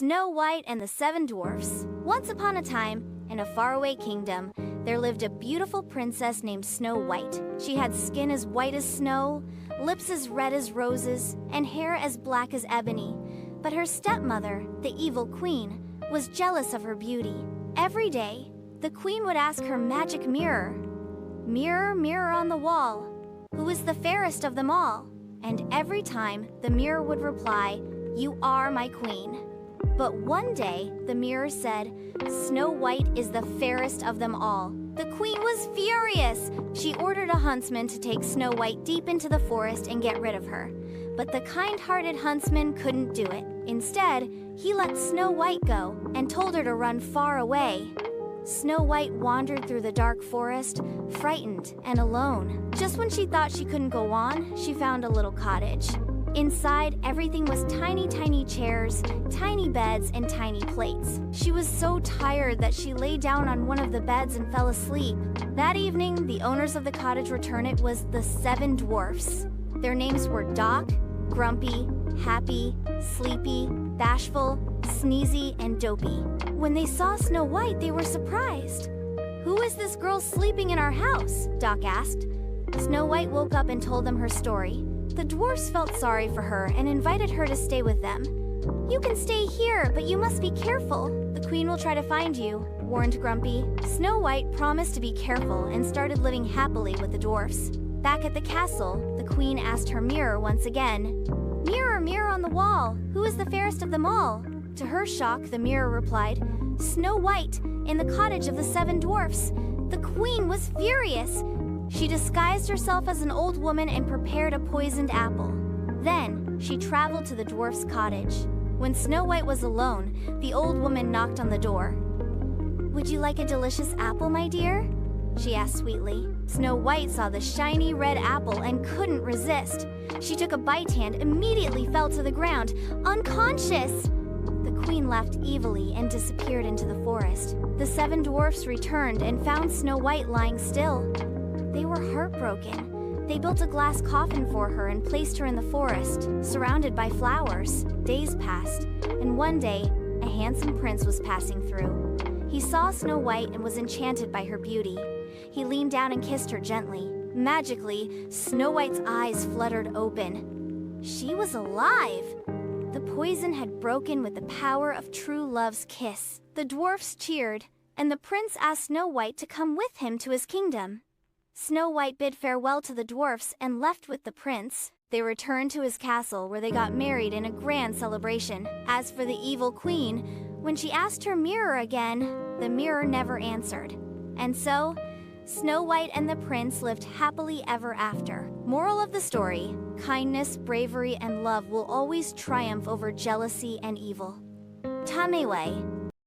Snow White and the Seven Dwarfs. Once upon a time, in a faraway kingdom, there lived a beautiful princess named Snow White. She had skin as white as snow, lips as red as roses, and hair as black as ebony. But her stepmother, the evil queen, was jealous of her beauty. Every day, the queen would ask her magic mirror, "Mirror, mirror on the wall, who is the fairest of them all?" And every time, the mirror would reply, "You are my queen." But one day, the mirror said, "Snow White is the fairest of them all." The queen was furious. She ordered a huntsman to take Snow White deep into the forest and get rid of her. But the kind-hearted huntsman couldn't do it. Instead, he let Snow White go and told her to run far away. Snow White wandered through the dark forest, frightened and alone. Just when she thought she couldn't go on, she found a little cottage. Inside, everything was tiny, tiny chairs, tiny beds, and tiny plates. She was so tired that she lay down on one of the beds and fell asleep. That evening, the owners of the cottage returned. It was the Seven Dwarfs. Their names were Doc, Grumpy, Happy, Sleepy, Bashful, Sneezy, and Dopey. When they saw Snow White, they were surprised. "Who is this girl sleeping in our house?" Doc asked. Snow White woke up and told them her story. The dwarfs felt sorry for her and invited her to stay with them. "You can stay here, but you must be careful. The queen will try to find you," warned Grumpy. Snow White promised to be careful and started living happily with the dwarfs. Back at the castle, the queen asked her mirror once again, "Mirror, mirror on the wall, who is the fairest of them all?" To her shock, the mirror replied, "Snow White, in the cottage of the Seven Dwarfs." The queen was furious. She disguised herself as an old woman and prepared a poisoned apple. Then, she traveled to the dwarf's cottage. When Snow White was alone, the old woman knocked on the door. "Would you like a delicious apple, my dear?" she asked sweetly. Snow White saw the shiny red apple and couldn't resist. She took a bite and immediately fell to the ground, unconscious. The queen laughed evilly and disappeared into the forest. The Seven Dwarfs returned and found Snow White lying still. They were heartbroken. They built a glass coffin for her and placed her in the forest, surrounded by flowers. Days passed, and one day, a handsome prince was passing through. He saw Snow White and was enchanted by her beauty. He leaned down and kissed her gently. Magically, Snow White's eyes fluttered open. She was alive! The poison had broken with the power of true love's kiss. The dwarfs cheered, and the prince asked Snow White to come with him to his kingdom. Snow White bid farewell to the dwarfs and left with the prince. They returned to his castle where they got married in a grand celebration. As for the evil queen, when she asked her mirror again, the mirror never answered. And so, Snow White and the prince lived happily ever after. Moral of the story: kindness, bravery, and love will always triumph over jealousy and evil. Tamewe.